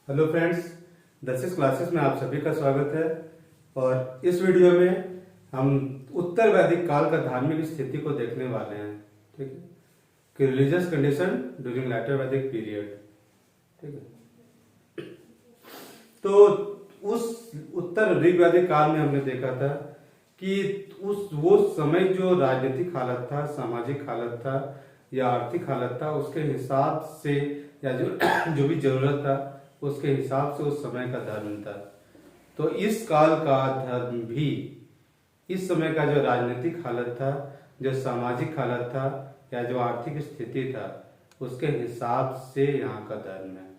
Hello friends, दसिस classes में आप सभी का स्वागत है। और इस वीडियो में हम उत्तर वैदिक काल का धार्मिक स्थिति को देखने वाले हैं। ठीक है, कि रिलीजियस कंडीशन ड्यूरिंग लेटर वैदिक पीरियड। ठीक है, तो उस उत्तर ऋग वैदिक काल में हमने देखा था कि वो समय जो राजनीतिक हालत था, सामाजिक हालत था या आर्थिक हालत था, उसके हिसाब से या जो भी जरूरत था उसके हिसाब से उस समय का धर्म था। तो इस काल का धर्म भी इस समय का जो राजनीतिक हालत था, जो सामाजिक हालत था या जो आर्थिक स्थिति था, उसके हिसाब से यहाँ का धर्म है।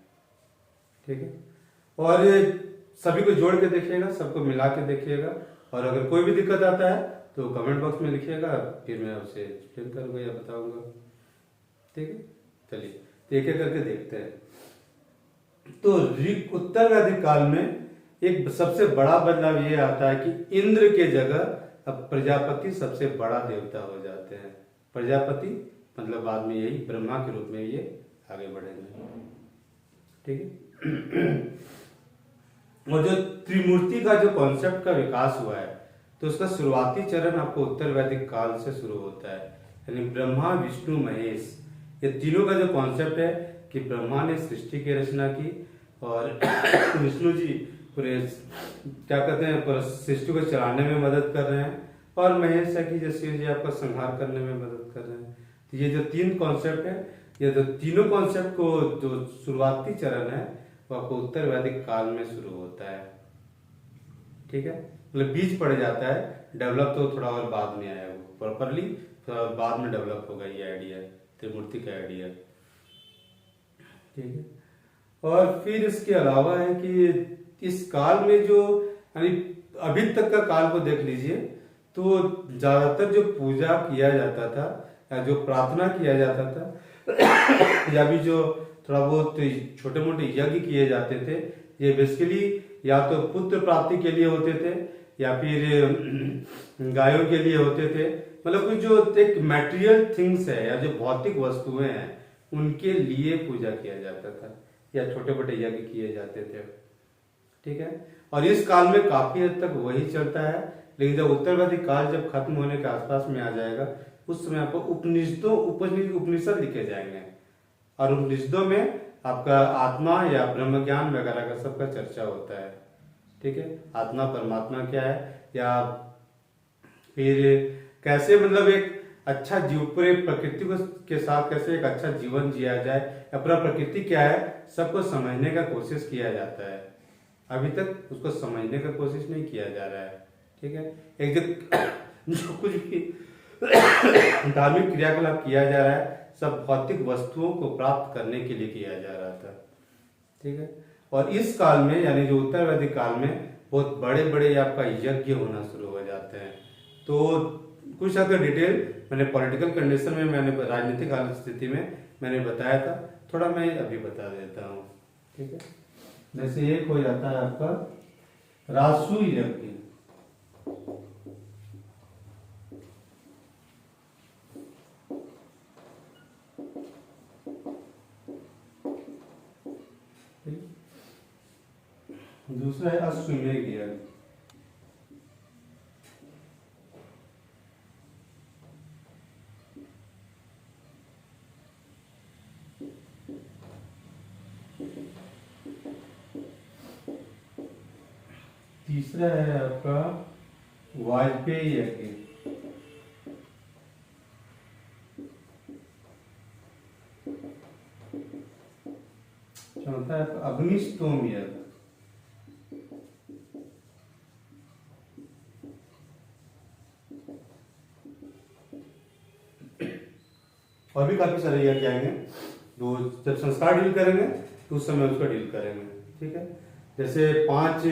ठीक है, और सभी को जोड़ के देखिएगा, सबको मिला के देखिएगा, और अगर कोई भी दिक्कत आता है तो कमेंट बॉक्स में लिखिएगा, फिर मैं उसे एक्सप्लेन करूंगा या बताऊंगा। ठीक है, चलिए एक एक करके देखते हैं। तो ऋग उत्तर वैदिक काल में एक सबसे बड़ा बदलाव ये आता है कि इंद्र के जगह अब प्रजापति सबसे बड़ा देवता हो जाते हैं। प्रजापति मतलब बाद में यही ब्रह्मा के रूप में ये आगे बढ़ेंगे। ठीक है, और जो त्रिमूर्ति का जो कॉन्सेप्ट का विकास हुआ है, तो उसका शुरुआती चरण आपको उत्तर वैदिक काल से शुरू होता है। यानी ब्रह्मा, विष्णु, महेश, ये तीनों का जो कॉन्सेप्ट है कि ब्रह्मा ने सृष्टि की रचना की और विष्णु जी पूरे क्या कहते हैं, पूरा सृष्टि को चलाने में मदद कर रहे हैं, और महेश है कि जैसे जी आपका संहार करने में मदद कर रहे हैं। तो ये जो तीन कॉन्सेप्ट है, ये जो तीनों कॉन्सेप्ट को जो शुरुआती चरण है वो आपको उत्तर वैदिक काल में शुरू होता है। ठीक है, मतलब बीज पड़ जाता है, डेवलप तो थोड़ा और बाद में आया, वो प्रॉपरली बाद में डेवलप होगा ये आइडिया, त्रिमूर्ति का आइडिया। ठीक है, और फिर इसके अलावा है कि इस काल में जो यानी अभी तक का काल को देख लीजिए, तो ज्यादातर जो पूजा किया जाता था या जो प्रार्थना किया जाता था या भी जो थोड़ा बहुत छोटे मोटे यज्ञ किए जाते थे, ये बेसिकली या तो पुत्र प्राप्ति के लिए होते थे या फिर गायों के लिए होते थे। मतलब कुछ जो एक मैटेरियल थिंग्स है या जो भौतिक वस्तुएं हैं उनके लिए पूजा किया जाता था या छोटे मोटे यज्ञ किए जाते थे। ठीक है, और इस काल में काफी हद तक वही चलता है। लेकिन जब उत्तर वैदिक काल जब खत्म होने के आसपास में आ जाएगा, उस समय आपको उपनिषद लिखे जाएंगे, और उपनिषदों में आपका आत्मा या ब्रह्म ज्ञान वगैरह का सबका चर्चा होता है। ठीक है, आत्मा परमात्मा क्या है, या फिर कैसे मतलब एक अच्छा जीव पूरे प्रकृति के साथ कैसे एक अच्छा जीवन जिया जाए, या पूरा प्रकृति क्या है सबको समझने का कोशिश किया जाता है। अभी तक उसको समझने का कोशिश नहीं किया जा रहा है। ठीक है, एक जो कुछ भी धार्मिक क्रियाकलाप किया जा रहा है सब भौतिक वस्तुओं को प्राप्त करने के लिए किया जा रहा था। ठीक है, और इस काल में यानी जो उत्तर वैदिक काल में बहुत बड़े बड़े आपका यज्ञ होना शुरू हो जाते हैं। तो कुछ अगर डिटेल मैंने पॉलिटिकल कंडीशन में, मैंने राजनीतिक हालत स्थिति में मैंने बताया था, थोड़ा मैं अभी बता देता हूँ। ठीक है, जैसे एक हो जाता है आपका रासु यज्ञ। दूसरा है अश्वमेध यज्ञ। तीसरा है आपका वाजपेयी यज्ञ। चौथा है अग्निस्तोम यज्ञ। और भी काफी सारे यज्ञ आएंगे, तो जब संस्कार डील करेंगे तो उस समय उसका डील करेंगे। ठीक है, जैसे पांच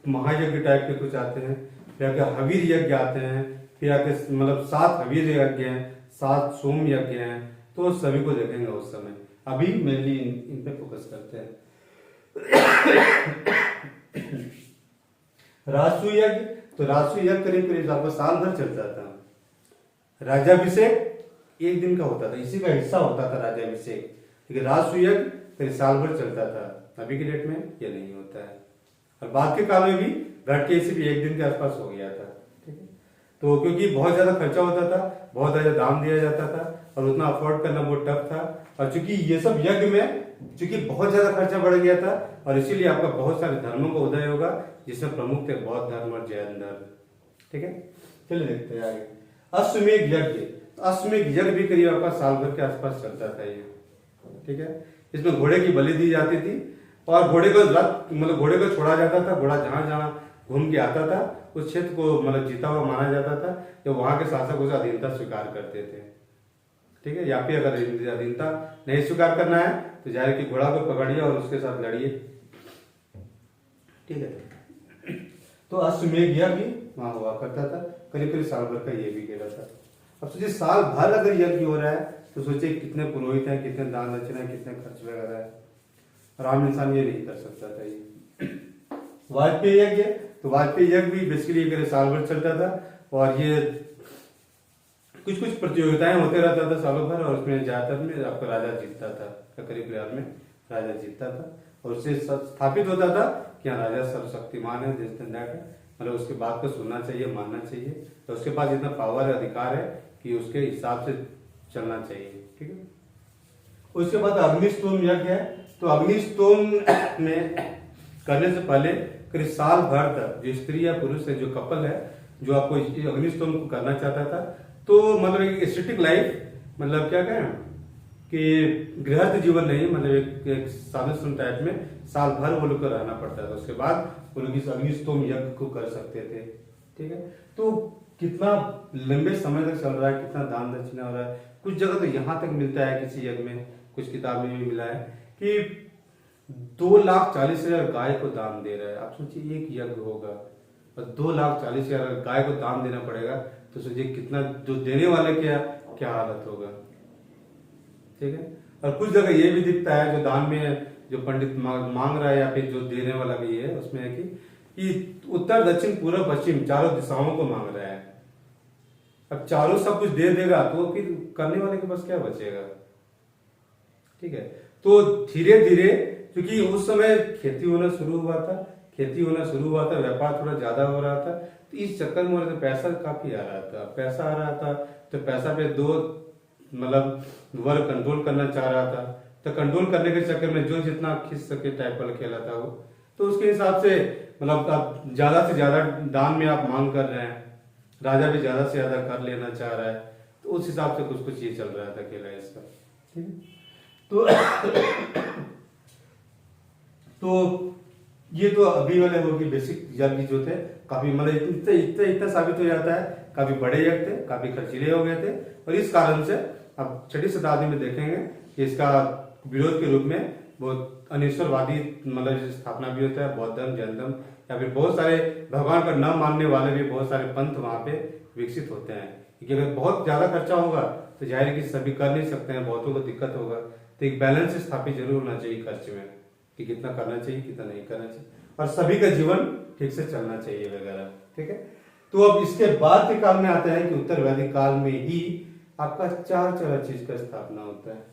महायज्ञ टाइप के कुछ आते हैं, फिर आके हवीर यज्ञ आते हैं, फिर आके मतलब 7 हवीर यज्ञ हैं, 7 सोम यज्ञ हैं, तो सभी को देखेंगे उस समय। अभी मेनली इन पे फोकस करते हैं। राजसु यज्ञ, तो राजसु यज्ञ करीब करीब आपका साल भर चलता था। राज्याभिषेक एक दिन का होता था, इसी का हिस्सा होता था राज्याभिषेक। लेकिन राजसूय यज्ञ करीब साल भर चलता था। अभी के डेट में ये नहीं होता है। और बाद के काल में भी घट के इसी भी एक दिन के आसपास हो गया था। ठीक है, तो क्योंकि बहुत ज्यादा खर्चा होता था, बहुत ज्यादा दाम दिया जाता था और उतना अफोर्ड करना बहुत टफ था। और चूंकि ये सब यज्ञ में चूंकि बहुत ज्यादा खर्चा बढ़ गया था और इसीलिए आपका बहुत सारे धर्मों का उदय होगा, जिसमें प्रमुख थे बौद्ध धर्म और जैन धर्म। ठीक है, चलिए देखते हैं आगे। अश्वमेध यज्ञ, अश्वमेध यज्ञ भी करीब आपका साल भर के आसपास चलता था ये। ठीक है, इसमें घोड़े की बलि दी जाती थी और घोड़े को मतलब घोड़े को छोड़ा जाता था। घोड़ा जहां जहां घूम के आता था उस क्षेत्र को मतलब जीता हुआ माना जाता था, जब वहां के शासक उसे अधीनता स्वीकार करते थे। ठीक है, या फिर अगर अधीनता नहीं स्वीकार करना है तो जाहिर कि घोड़ा को पकड़िए और उसके साथ लड़िए। ठीक है, तो अश्वमेध यज्ञ वहां हुआ करता था, करीब करीब साल भर का ये भी खेला था। अब सोचिए साल भर अगर यज्ञ हो रहा है तो सोचिए कितने पुरोहित हैं, कितने दान दक्षिणा है, कितने खर्च वगैरह है। और आम इंसान ये नहीं कर सकता था ये। वाजपेयी यज्ञ, तो वाजपेयी यज्ञ भी बेसिकली करीब साल भर चलता था और ये कुछ कुछ प्रतियोगिताएं होते रहता था सालों भर और उसमें ज्यादातर में आपका राजा जीतता था। करीब करीब में राजा जीतता था और उससे स्थापित होता था कि हाँ राजा सर्वशक्तिमान है, देश दैट है, मतलब उसके बात को सुनना चाहिए, मानना चाहिए, तो उसके पास इतना पावर अधिकार है कि उसके हिसाब से चलना चाहिए। ठीक है, उसके बाद अग्निष्टोम यज्ञ है। तो अग्निष्टोम में करने से पहले करीब साल भर तक जो स्त्री या पुरुष है, जो कपल है, जो आपको अग्निष्टोम को करना चाहता था, तो मतलब एक एस्थेटिक लाइफ, मतलब क्या कहें कि गृहस्थ जीवन नहीं, मतलब एक साधु संत टाइप में साल भर वो लोग को रहना पड़ता था। उसके बाद वो लोग इस अग्निष्टोम यज्ञ को कर सकते थे। ठीक है, तो कितना लंबे समय तक चल रहा है, कितना दान दक्षिणा हो रहा है। कुछ जगह तो यहाँ तक मिलता है किसी यज्ञ में, कुछ किताब में भी मिला है कि 2,40,000 गाय को दान दे रहा है। आप सोचिए एक यज्ञ होगा और 2,40,000 गाय को दान देना पड़ेगा, तो सोचिए कितना जो देने वाले क्या हालत होगा। ठीक है, और कुछ जगह ये भी दिखता है जो दान में जो पंडित मांग रहा है या फिर जो देने वाला भी है उसमें है कि उत्तर दक्षिण पूर्व पश्चिम चारों दिशाओं को मांग रहा है। अब चारों सब कुछ दे देगा तो फिर करने वाले के पास क्या बचेगा। ठीक है, तो धीरे धीरे क्योंकि उस समय खेती होना शुरू हुआ था, व्यापार थोड़ा ज्यादा हो रहा था, तो इस चक्कर में तो पैसा काफी आ रहा था, तो पैसा पे दो मतलब वर्ग कंट्रोल करना चाह रहा था, तो कंट्रोल करने के चक्कर में जो जितना खींच सके टाइप वाला खेला था वो, तो उसके हिसाब से मतलब आप ज्यादा से ज्यादा दान में आप मांग कर रहे हैं, राजा भी ज्यादा से ज्यादा कर लेना चाह रहा है, तो उस हिसाब से कुछ कुछ ये चल रहा था खेला इसका। ठीक है, तो ये तो अभी वाले होगी बेसिक यज्ञ जो थे, काफी मतलब इतना साबित हो जाता है, काफी बड़े यज्ञ थे, काफी खर्चीले हो गए थे, और इस कारण से अब 6वीं शताब्दी में देखेंगे कि इसका विरोध के रूप में बहुत अनिश्वरवादी मतलब स्थापना भी होता है, बौद्ध धर्म, जैन धर्म, या फिर बहुत सारे भगवान पर न मानने वाले भी बहुत सारे पंथ वहां पे विकसित होते हैं। क्योंकि अगर बहुत ज्यादा खर्चा होगा तो जाहिर है कि सभी कर नहीं सकते हैं, बहुतों को दिक्कत होगा, तो एक बैलेंस स्थापित जरूर होना चाहिए खर्च में कि कितना करना चाहिए, कितना नहीं करना चाहिए, और सभी का जीवन ठीक से चलना चाहिए वगैरह। ठीक है, तो अब इसके बाद के काल में आते हैं कि उत्तर वैदिक काल में ही आपका चार चीज का स्थापना होता है।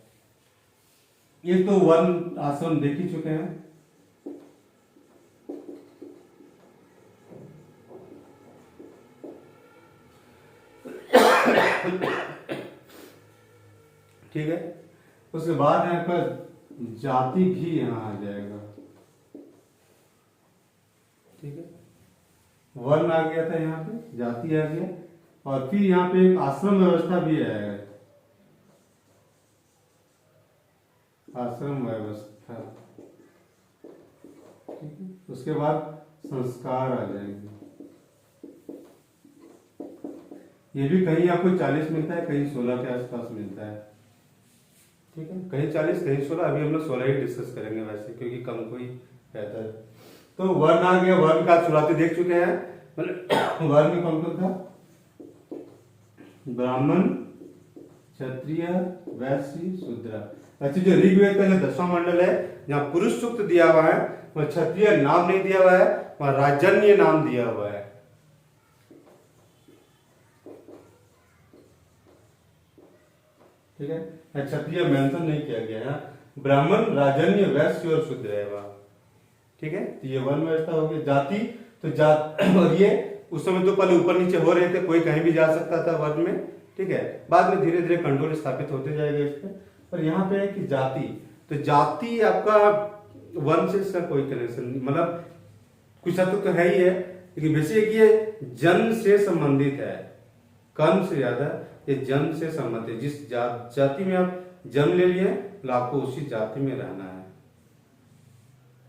ये तो वन आश्रम देख ही चुके हैं, ठीक है, उसके बाद यहाँ पर जाति भी यहाँ आ जाएगा। ठीक है, वर्ण आ गया था, यहाँ पे जाति आ गया, और फिर यहाँ पे एक आश्रम व्यवस्था भी आएगा, आश्रम व्यवस्था। ठीक है, उसके बाद संस्कार आ जाएंगे। ये भी कहीं आपको 40 मिलता है, कहीं 16 के आसपास मिलता है। ठीक है, कहीं 40 कहीं 16, अभी हम लोग 16 ही डिस्कस करेंगे वैसे, क्योंकि कम कोई बेहतर है। तो वर्ण आ गया, वर्ण का शुरुआती देख चुके हैं, मतलब वर्ण में कौन कौन था, ब्राह्मण, क्षत्रिय, वैश्य, शूद्र। अच्छा, जो ऋग्वेद का जो 10वां मंडल है, जहाँ पुरुष सूक्त दिया हुआ है, वह क्षत्रिय नाम नहीं दिया हुआ है, वह राजन्य नाम दिया हुआ है। ठीक है, क्षत्रिय मेंशन नहीं किया गया है, ब्राह्मण, राजन्य, वैश्य और शूद्र है वह। ठीक है, तो ये वर्ण व्यवस्था हो गई। जाति तो जात और ये उस समय तो पहले ऊपर नीचे हो रहे थे, कोई कहीं भी जा सकता था वर्ण में। ठीक है, बाद में धीरे धीरे कंट्रोल स्थापित होते जाएगा इस पे। पर यहाँ पे है कि जाति, तो जाति आपका वर्ण से इसका कोई कनेक्शन नहीं, मतलब कुछ हद तक तो है ही है, लेकिन बेसिक ये जन्म से संबंधित है, कर्म से ज्यादा ये जन्म से संबंधित। जिस जाति में आप जन्म ले लिए तो आपको उसी जाति में रहना है।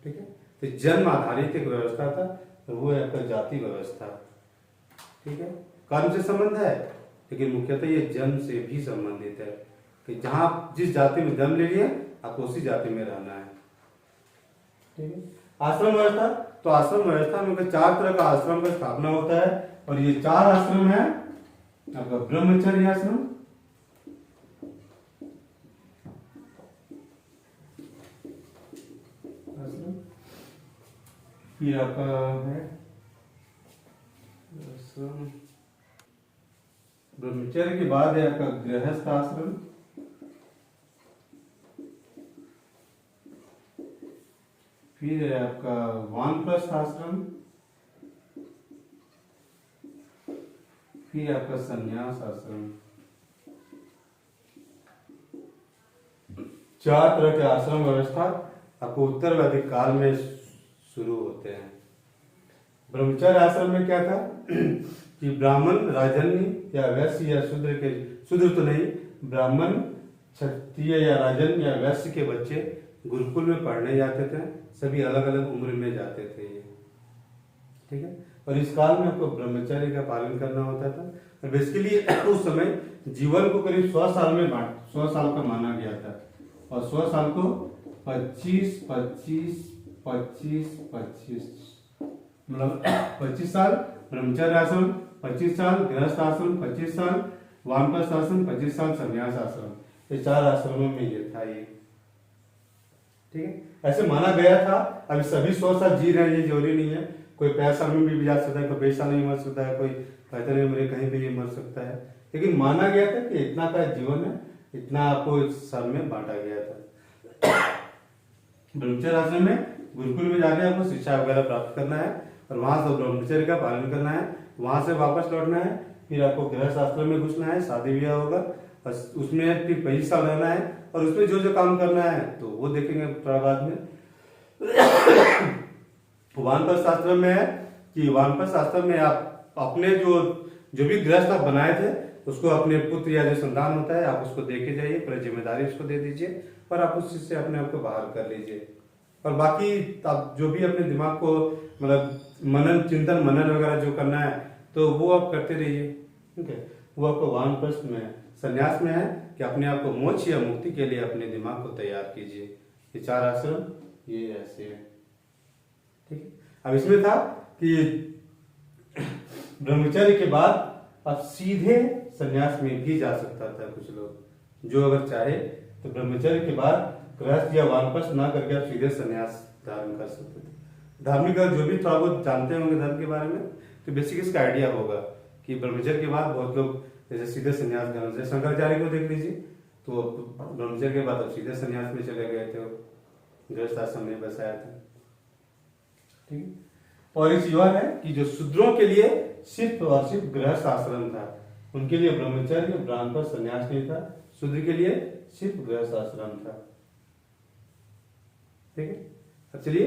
ठीक है, तो जन्म आधारित एक व्यवस्था था, तो वो है आपका जाति व्यवस्था। ठीक है, कर्म से संबंध है, लेकिन मुख्यतः ये जन्म से भी संबंधित है कि जहां जिस जाति में जन्म ले लिए आपको उसी जाति में रहना है। ठीक है, आश्रम व्यवस्था, तो आश्रम व्यवस्था में 4 तरह का आश्रम का स्थापना होता है, और ये 4 आश्रम है आपका ब्रह्मचर्य आश्रम, फिर आपका है ब्रह्मचर्य के बाद है आपका गृहस्थ आश्रम, फिर है आपका वानप्रस्थ आश्रम, फिर आपका संन्यास आश्रम। 4 तरह के आश्रम व्यवस्था आपको उत्तर वैदिक काल में शुरू होते हैं। ब्रह्मचर्य आश्रम में क्या था कि ब्राह्मण, राजन्य या वैश्य या शूद्र के, शूद्र तो नहीं, ब्राह्मण, क्षत्रिय या राजन्य या वैश्य के बच्चे गुरुकुल में पढ़ने जाते थे, सभी अलग अलग उम्र में जाते थे ये। ठीक है, और इस काल में आपको ब्रह्मचर्य का पालन करना होता था, और बेसिकली उस समय जीवन को करीब 100 साल में 100 साल का माना गया था, और 100 साल को 25 25 25 25 मतलब 25 साल ब्रह्मचर्य आश्रम, 25 साल गृहस्थ आश्रम, 25 साल वानप्रस्थ आश्रम, 25 साल संन्यास आश्रम, ये 4 आश्रमों में ये था ये। ठीक है, ऐसे माना गया था। अभी सभी 100 साल जी रहे हैं ये जरूरी नहीं है, कोई 50 साल में भी जा सकता है, कोई 20 साल में मर सकता है, कोई 75 में कहीं भी मर सकता है, लेकिन माना गया था कि इतना का जीवन है, इतना आपको इस साल में बांटा गया था। ब्रह्मचर्य आश्रम में गुरुकुल में जाके आपको शिक्षा वगैरह प्राप्त करना है, और वहां से ब्रह्मचर्य का पालन करना है, वहां से वापस लौटना है, फिर आपको गृहस्थ आश्रम में घुसना है, शादी ब्याह होगा, उसमें फिर 25 साल रहना है, और उसमें जो जो काम करना है तो वो देखेंगे थोड़ा बाद में। वानप्रस्थ आश्रम में है कि वानप्रस्थ आश्रम में आप अपने जो भी गृहस्थ आप बनाए थे उसको अपने पुत्र या जो संतान होता है आप उसको देके जाइए, पूरी जिम्मेदारी उसको दे दीजिए, और आप उस चीज से अपने आप को बाहर कर लीजिए। और बाकी आप जो भी अपने दिमाग को मतलब मनन, चिंतन मनन वगैरह जो करना है तो वो आप करते रहिए। ठीक है, वो आपको वानप्रस्थ में है। संन्यास में है कि अपने आप को मोक्ष या मुक्ति के लिए अपने दिमाग को तैयार कीजिए। ये 4 आश्रम ये ऐसे है। ठीक है, अब इसमें था कि ब्रह्मचर्य के बाद आप सीधे संन्यास में भी जा सकता था कुछ लोग, जो अगर चाहे तो ब्रह्मचर्य के बाद गृहस्थ या वानप्रस्थ ना करके आप सीधे संन्यास धारण कर सकते थे। धार्मिक जो भी थोड़ा बहुत जानते होंगे धर्म के बारे में तो बेसिक इसका आइडिया होगा कि ब्रह्मचर्य के बाद बहुत लोग जैसे सीधे संन्यास ग्रहण, जैसे शंकराचार्य को देख लीजिए तो ब्रह्मचर्य के बाद अब सीधे संन्यास में चले गए थे, गृहस्थ आश्रम में बसाया था। ठीक है, और एक चीज और है कि जो शूद्रों के लिए सिर्फ और सिर्फ गृहस्थ आश्रम था, उनके लिए ब्रह्मचर्य वानप्रस्थ संन्यास नहीं था, शूद्र के लिए सिर्फ गृहस्थ आश्रम था। ठीक है, अब चलिए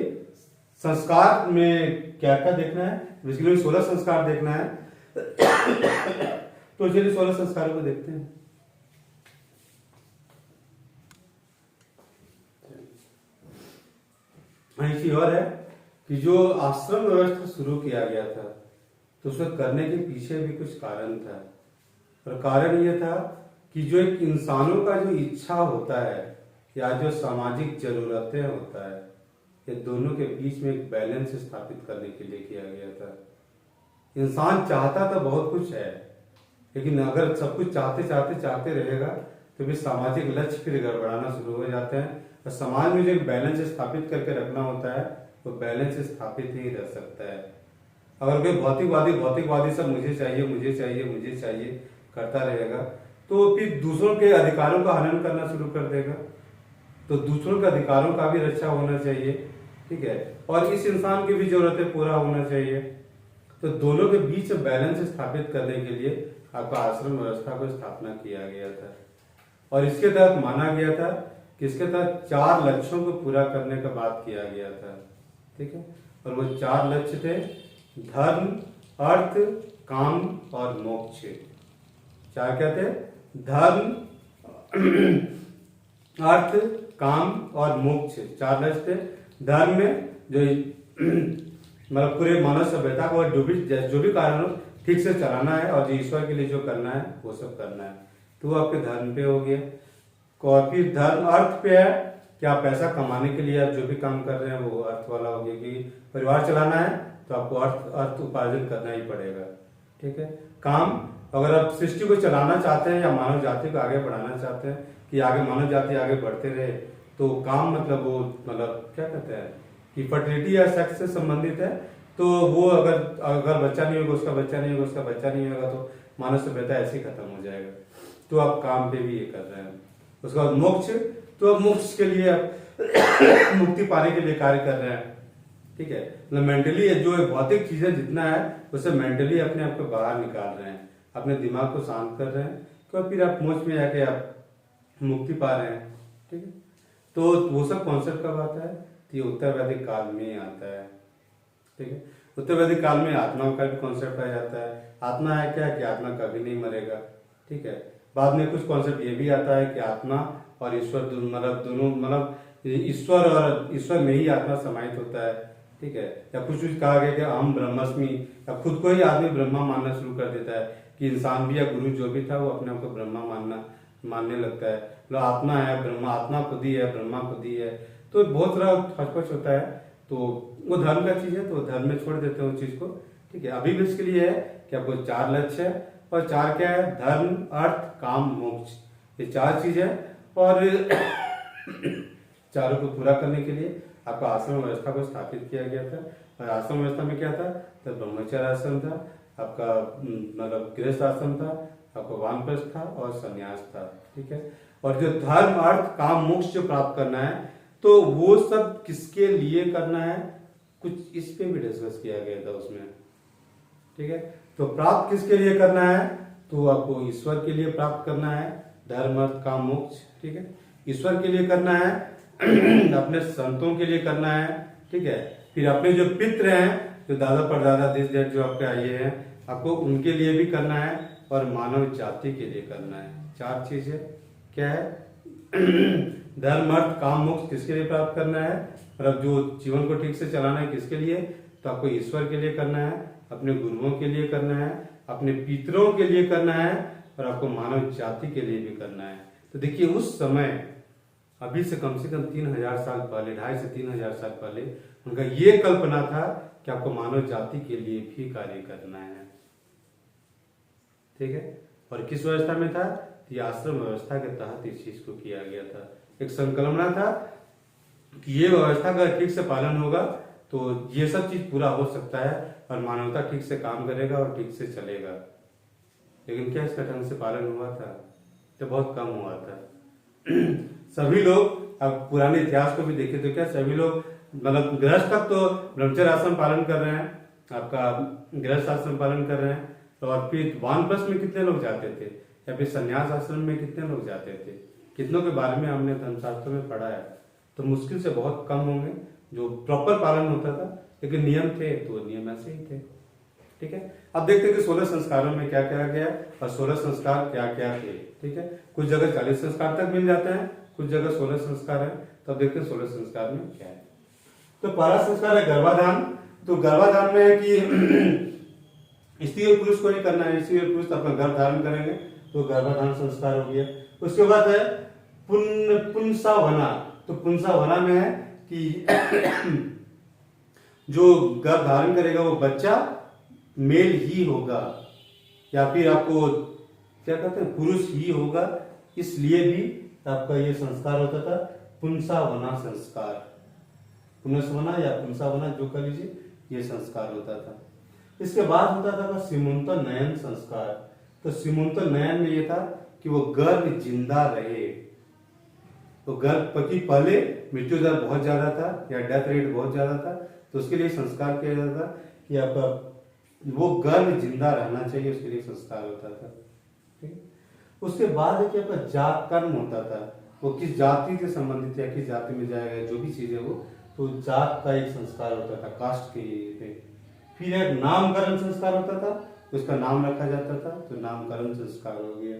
संस्कार में क्या क्या देखना है, बेसिकली 16 संस्कार देखना है। तो चलिए 16 संस्कारों को देखते हैं। ऐसी और है कि जो आश्रम व्यवस्था शुरू किया गया था तो उसको करने के पीछे भी कुछ कारण था, और कारण यह था कि जो एक इंसानों का जो इच्छा होता है या जो सामाजिक जरूरतें होता है, ये दोनों के बीच में एक बैलेंस स्थापित करने के लिए किया गया था। इंसान चाहता तो बहुत कुछ है, लेकिन अगर सब कुछ चाहते चाहते चाहते रहेगा तो भी सामाजिक लक्ष्य फिर गड़बड़ाना शुरू हो जाते हैं, और समाज में जो एक बैलेंस स्थापित करके रखना होता है वो बैलेंस स्थापित ही रह सकता है। अगर कोई भौतिकवादी सब मुझे चाहिए मुझे चाहिए मुझे चाहिए करता रहेगा तो फिर दूसरों के अधिकारों का हनन करना शुरू कर देगा। तो दूसरों के अधिकारों का भी रक्षा होना चाहिए, ठीक है, और इस इंसान की भी जरूरतें पूरा होना चाहिए। तो दोनों के बीच बैलेंस स्थापित करने के लिए आपका आश्रम व्यवस्था को स्थापना किया गया था। और इसके तहत माना गया था कि इसके तहत 4 लक्ष्यों को पूरा करने का बात किया गया था, ठीक है। और वो 4 लक्ष्य थे धर्म, अर्थ, काम और मोक्ष। 4 क्या थे? धर्म, अर्थ, काम और मोक्ष, 4 लक्ष्य थे। धर्म में जो मतलब पूरे मानव सभ्यता को जो भी कारण ठीक से चलाना है और जो ईश्वर के लिए जो करना है वो सब करना है, तो वो आपके धर्म पे हो गया। और फिर धर्म अर्थ पे है कि आप पैसा कमाने के लिए आप जो भी काम कर रहे हैं वो अर्थ वाला हो गया, कि परिवार चलाना है तो आपको अर्थ उपार्जन करना ही पड़ेगा, ठीक है। काम, अगर आप सृष्टि को चलाना चाहते हैं या मानव जाति को आगे बढ़ाना चाहते हैं कि आगे मानव जाति आगे बढ़ते रहे, तो काम मतलब वो मतलब क्या कहते हैं कि फर्टिलिटी या सेक्स से संबंधित है। तो वो अगर बच्चा नहीं होगा, उसका बच्चा नहीं होगा, उसका बच्चा नहीं होगा, तो मानव सभ्यता ऐसे ही खत्म हो जाएगा। तो आप काम पे भी ये कर रहे हैं। उसका बाद मोक्ष, तो अब मोक्ष के लिए आप मुक्ति पाने के लिए कार्य कर रहे हैं, ठीक है। मतलब मेंटली जो भौतिक चीजें जितना है उसे मेंटली अपने आप को बाहर निकाल रहे हैं, अपने दिमाग को शांत कर रहे हैं, तो फिर आप मोक्ष में जाके आप मुक्ति पा रहे हैं, ठीक है। तो वो सब कॉन्सेप्ट कब आता है? तो ये उत्तर वैदिक काल में आता है, ठीक है। उत्तर वैदिक काल में आत्मा का भी कॉन्सेप्ट आ जाता है। आत्मा है क्या? कि आत्मा कभी नहीं मरेगा, ठीक है। बाद में कुछ कॉन्सेप्ट ये भी आता है कि आत्मा और ईश्वर मतलब ईश्वर में ही आत्मा समाहित होता है, ठीक है। या कुछ कहा गया कि अहम ब्रह्मास्मि, या खुद को ही आदमी ब्रह्मा मानना शुरू कर देता है कि इंसान भी या गुरु जो भी था वो अपने आप को ब्रह्मा मानने लगता है। मतलब आत्मा है, ब्रह्मा, आत्मा खुद ही है, ब्रह्मा खुद ही है। तो बहुत सारा हचपच होता है। तो वो धर्म का चीज है, तो धर्म में छोड़ देते हैं उस चीज को, ठीक है। अभी भी इसके लिए है कि आपको 4 लक्ष्य है, और 4 क्या है? धर्म, अर्थ, काम, मोक्ष, ये 4 चीज है। और चारों को पूरा करने के लिए आपका आश्रम व्यवस्था को स्थापित किया गया था। और आश्रम व्यवस्था में क्या था? तो ब्रह्मचर्य आश्रम था, आपका मतलब गृहस्थ आश्रम था, आपका वानप्रस्थ था और संन्यास था, ठीक है। और जो धर्म, अर्थ, काम, मोक्ष जो प्राप्त करना है, तो वो सब किसके लिए करना है, कुछ इस पे भी डिस्कस किया गया था उसमें, ठीक है। तो प्राप्त किसके लिए करना है? तो आपको ईश्वर के लिए प्राप्त करना है, धर्म, अर्थ, काम, मोक्ष, ठीक है। ईश्वर के लिए करना है, अपने संतों के लिए करना है, ठीक है। फिर अपने जो पितृ हैं, जो दादा परदादा दिस दैट जो आपके आइए हैं, आपको उनके लिए भी करना है, और मानव जाति के लिए करना है। 4 चीजें क्या है? धर्म, अर्थ, काम, मोक्ष किसके लिए प्राप्त करना है? और अब जो जीवन को ठीक से चलाना है किसके लिए? तो आपको ईश्वर के लिए करना है, अपने गुरुओं के लिए करना है, अपने पितरों के लिए करना है, और आपको मानव जाति के लिए भी करना है। तो देखिए उस समय, अभी से कम 3000 साल पहले, 2500 से 3000 साल पहले उनका ये कल्पना था कि आपको मानव जाति के लिए भी कार्य करना है, ठीक है। और किस व्यवस्था में था? ये आश्रम व्यवस्था के तहत इस चीज को किया गया था। एक संकल्पना था कि ये व्यवस्था का ठीक से पालन होगा तो ये सब चीज पूरा हो सकता है, और मानवता ठीक से काम करेगा और ठीक से चलेगा। लेकिन क्या इसका ढंग से पालन हुआ था? तो बहुत कम हुआ था। सभी लोग, अब पुराने इतिहास को भी देखें तो क्या सभी लोग मतलब गृहस्थ तक तो ब्रह्मचर्य आश्रम पालन कर रहे हैं, आपका गृहस्थ आश्रम पालन कर रहे हैं, और फिर वानप्रस्थ में कितने लोग जाते थे, या फिर संन्यास आश्रम में कितने लोग जाते थे? कितनों के बारे में हमने धर्मशास्त्रों में पढ़ा है। तो मुश्किल से बहुत कम होंगे जो प्रॉपर पालन होता था, लेकिन नियम थे तो नियम ऐसे ही थे, ठीक है। अब देखते हैं कि 16 संस्कारों में क्या क्या गया और 16 संस्कार क्या क्या थे, ठीक है। कुछ जगह 40 संस्कार तक मिल जाते हैं, कुछ जगह 16 संस्कार है। तो अब देखते हैं 16 संस्कार में क्या है। तो पहला संस्कार है गर्भाधान। तो गर्भाधान में है कि स्त्री और पुरुष को नहीं करना है, स्त्री और पुरुष अपना गर्भ धारण करेंगे, तो गर्भाधान संस्कार हो गया। उसके बाद है पुंसावना। तो पुंसावना में है कि जो गर्भ धारण करेगा वो बच्चा मेल ही होगा, या फिर आपको क्या कहते हैं पुरुष ही होगा, इसलिए भी आपका ये संस्कार होता था पुंसावना संस्कार। पुंसवना या पुंसावना जो कर लीजिए, ये संस्कार होता था। इसके बाद होता था सीमंतोन्नयन संस्कार। तो सीमंतोन्नयन में ये था कि वो गर्भ जिंदा रहे, तो गर्भवती पहले मृत्यु दर बहुत ज्यादा था या डेथ रेट बहुत ज्यादा था, तो उसके लिए संस्कार किया जाता था कि आपका वो गर्भ जिंदा रहना चाहिए, उसके लिए संस्कार होता था। ठीक, उसके बाद है कि आपका जात कर्म होता था, वो किस जाति से संबंधित या किस जाति में जाएगा, जो भी चीज है वो, तो जात का एक संस्कार होता था, कास्ट के। फिर एक नामकरण संस्कार होता था, उसका नाम रखा जाता था, तो नामकरण संस्कार हो गया।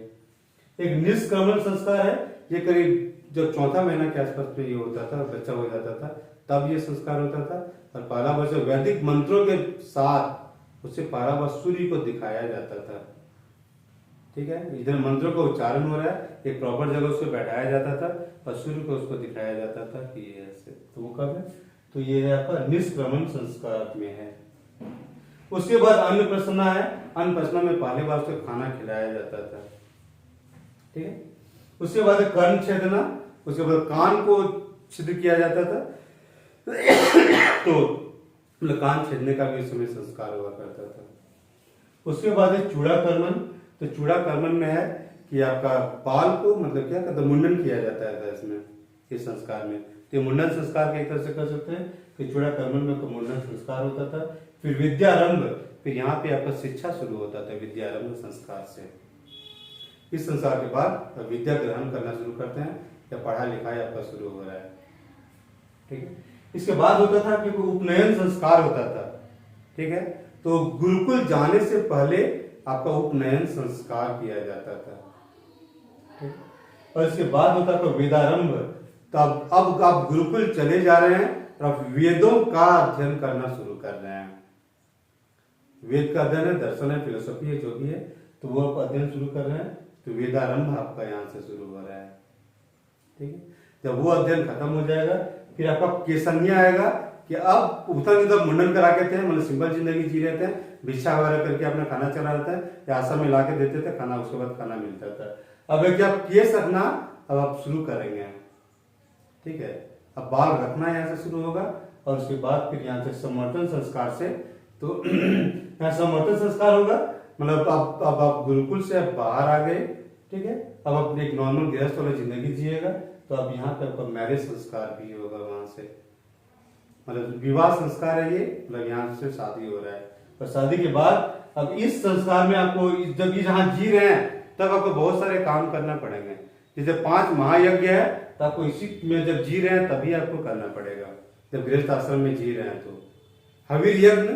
एक निष्क्रमण संस्कार है, ये करीब जब चौथा महीना के आसपास में ये होता था, बच्चा हो जाता था, तब ये संस्कार होता था। और पहला वर्ष वैदिक मंत्रों के साथ उससे पहला वर्ष सूर्य को दिखाया जाता था। ठीक है, इधर मंत्रों का उच्चारण हो रहा है, एक प्रॉपर जगह उसको बैठाया जाता था और सूर्य को उसको दिखाया जाता था कि ये ऐसे। तो वो कब है, तो ये आपका निष्क्रमण संस्कार में है। उसके बाद अन्नप्रसन्ना है, अन्नप्रसन्ना में पहले बार उसको खाना खिलाया जाता था। ठीक है, उसके बाद कर्ण छेदना, उसके बाद कान को छिद्र किया जाता था तो मतलब कान छेदने का भी उस समय संस्कार हुआ करता था। उसके बाद है चूड़ाकर्मण, तो चूड़ाकर्मण में है कि आपका बाल को मतलब क्या कहते हैं, मुंडन किया जाता है इसमें, इस संस्कार में। तो मुंडन संस्कार के एक तरह से कर सकते हैं कि चूड़ाकर्मण में तो मुंडन संस्कार होता था। फिर विद्यारंभ, फिर यहाँ पे आपका शिक्षा शुरू होता था विद्यारंभ संस्कार से। इस संस्कार के बाद विद्या ग्रहण करना शुरू करते हैं या पढ़ाई लिखाई आपका शुरू हो रहा है। ठीक है, इसके बाद होता था कि उपनयन संस्कार होता था। ठीक है, तो गुरुकुल जाने से पहले आपका उपनयन संस्कार किया जाता था। ठीक, और इसके बाद होता था वेदारंभ, तब अब आप गुरुकुल चले जा रहे हैं और आप वेदों का अध्ययन करना शुरू कर रहे हैं। वेद का अध्ययन है, दर्शन है, फिलोसफी है, जो भी है, तो वो आप अध्ययन शुरू कर रहे हैं, तो वेदारंभ आपका यहाँ से शुरू हो रहा है। ठीक है, जब वो अध्ययन खत्म हो जाएगा, फिर आपका केसन्या आएगा कि अब उतना दिन मुंडन करा के थे, मतलब सिंपल जिंदगी जी रहे थे, भिक्षा वगैरह करके अपना खाना चला रहता है या आश्रम में ला के देते थे खाना, उसके बाद खाना मिलता था। अब एक आप केस रखना अब आप शुरू करेंगे। ठीक है, अब बाल रखना यहाँ से शुरू होगा और उसके बाद फिर यहाँ से समर्पण संस्कार से, तो यहाँ समर्पण संस्कार होगा, मतलब अब आप गुरुकुल से बाहर आ गए। ठीक है, अब आप एक नॉर्मल गृहस्थ वाला जिंदगी जिएगा, तो अब यहाँ पे आपका मैरिज संस्कार भी होगा वहां से, मतलब विवाह संस्कार है ये, मतलब यहाँ से शादी हो रहा है। और शादी के बाद अब इस संस्कार में आपको जब जहाँ जी रहे हैं तब आपको बहुत सारे काम करना पड़ेंगे। जैसे 5 महायज्ञ है, तो आपको इसी में जब जी रहे हैं तभी आपको करना पड़ेगा, जब गृहस्थ आश्रम में जी रहे हैं। तो हवीर यज्ञ,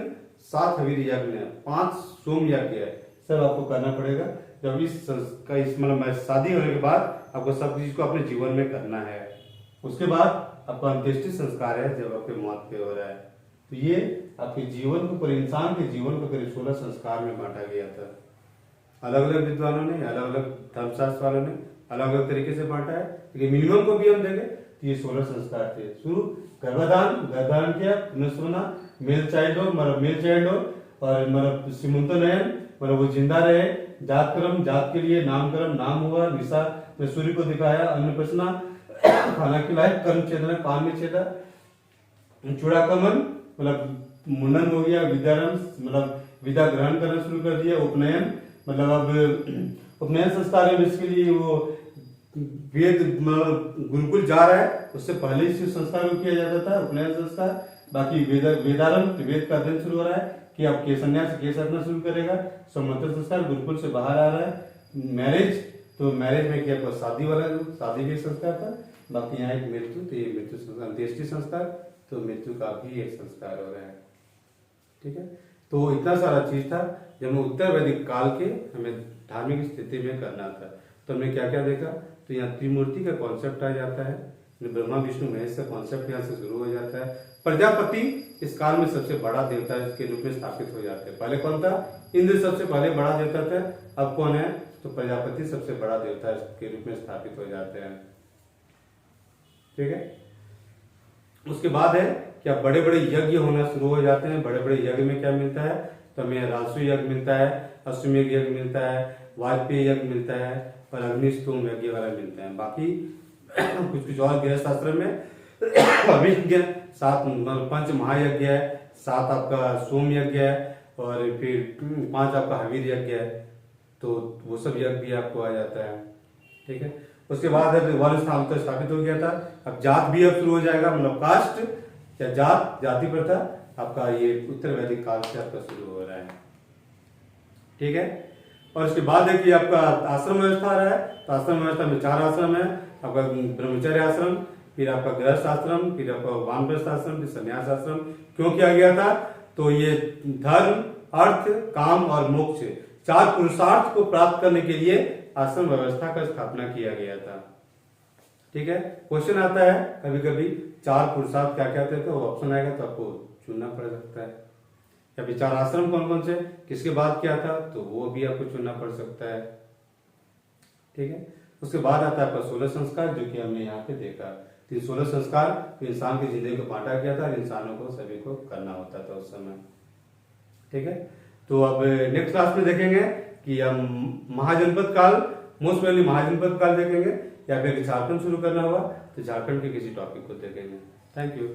7 हवीर यज्ञ है, 5 सोम यज्ञ है, सब आपको करना पड़ेगा। जब इस मतलब शादी होने के बाद आपको सब चीज को अपने जीवन में करना है। उसके बाद आपका अंत्येष्टि संस्कार है, जब आपके मौत पे हो रहा है। तो ये आपके जीवन को, पर इंसान के जीवन को करीब 16 संस्कार में बांटा गया था। अलग अलग विद्वानों ने, अलग अलग धर्मशास्त्र वालों ने अलग अलग तरीके से बांटा है, लेकिन मिनिमम को भी हम देखें तो ये 16 संस्कार थे। शुरू गर्भधान, गर्भधान किया, पुनस्वना, मेल चाइल्ड हो, मतलब मेल चाइल्ड हो, और मतलब सीमंतोनयन, मतलब वो जिंदा रहे। जात कर्म, जात के लिए नामकरण, नाम हुआ। निशा में सूर्य को दिखाया, अन्नप्रसन्ना खाना खिलाया, कर्म छेदना, कान में छेदा, चूड़ाकर्मण मतलब मुंडन हो गया, विद्यारंभ मतलब विद्या ग्रहण करना शुरू कर दिया, उपनयन मतलब अब उपनयन संस्कार में इसके लिए वो वेद गुरुकुल जा रहा है, उससे पहले इस संस्कार को किया जाता था, उपनयन संस्कार। बाकी वेदारंभ, वेद का अध्ययन शुरू हो रहा है कि आप के संन्यास केस रखना शुरू करेगा। समंत्र संस्कार, गुरुकुल से बाहर आ रहा है। मैरिज, तो मैरिज में क्या शादी वाला, शादी भी संस्कार था। बाकी यहाँ एक मृत्यु, तो ये मृत्यु संस्कार, अंत्येष्टि संस्कार, तो मृत्यु का भी एक संस्कार हो रहा है। ठीक है, तो इतना सारा चीज था जब हमें उत्तर वैदिक काल के हमें धार्मिक स्थिति में करना था। तो हमने क्या क्या देखा, तो यहाँ त्रिमूर्ति का कॉन्सेप्ट आ जाता है, ब्रह्मा विष्णु महेश का कॉन्सेप्ट यहाँ से शुरू हो जाता है। प्रजापति इस काल में सबसे बड़ा देवता के रूप में स्थापित हो जाते हैं। पहले कौन था, इंद्र सबसे पहले बड़ा देवता था, अब कौन है, तो प्रजापति सबसे बड़ा देवता के रूप में स्थापित हो जाते हैं। ठीक है, उसके बाद है क्या बड़े बड़े यज्ञ होना शुरू हो जाते हैं। बड़े बड़े यज्ञ में क्या मिलता है, तो हमें राजसू यज्ञ मिलता है, अश्वमेध यज्ञ मिलता है, वाजपेयी यज्ञ मिलता है और अग्निस्तोम यज्ञ वाला मिलता है। बाकी कुछ कुछ और गृहस्थ आश्रम में अभिज्ञ 7 पंच महायज्ञ है, 7 आपका सोम यज्ञ है और फिर 5 आपका हवीर यज्ञ है, तो वो सब यज्ञ भी आपको आ जाता है। ठीक है, उसके बाद वर्ण सामंत स्थापित हो गया था। अब जात भी अब शुरू हो जाएगा, मतलब कास्ट या जात जाति प्रथा आपका ये उत्तर वैदिक काल से आपका शुरू हो रहा है। ठीक है। और उसके बाद देखिए आपका आश्रम व्यवस्था आ रहा है। तो आश्रम व्यवस्था में 4 आश्रम है आपका, ब्रह्मचर्य आश्रम, फिर आपका गृहस्थ आश्रम, फिर आपका वानप्रस्थ आश्रम, फिर संन्यास आश्रम। क्यों किया गया था? तो ये धर्म, अर्थ, काम और मोक्ष 4 पुरुषार्थ को प्राप्त करने के लिए आश्रम व्यवस्था का स्थापना किया गया था। ठीक है। क्वेश्चन आता है कभी कभी 4 पुरुषार्थ क्या क्या थे, तो ऑप्शन आएगा तो आपको चुनना पड़ सकता है। या फिर 4 आश्रम कौन कौन से, किसके बाद क्या था, तो वो भी आपको चुनना पड़ सकता है। ठीक है। उसके बाद आता है आपका 16 संस्कार, जो कि हमने यहाँ पे देखा। तो 16 संस्कार इंसान की जिंदगी को बांटा गया था, इंसानों को सभी को करना होता था उस समय। ठीक है। तो अब नेक्स्ट क्लास में देखेंगे कि हम महाजनपद काल, मोस्ट वेली महाजनपद काल देखेंगे, या फिर झारखंड शुरू करना होगा तो झारखंड के किसी टॉपिक को देखेंगे। Thank you.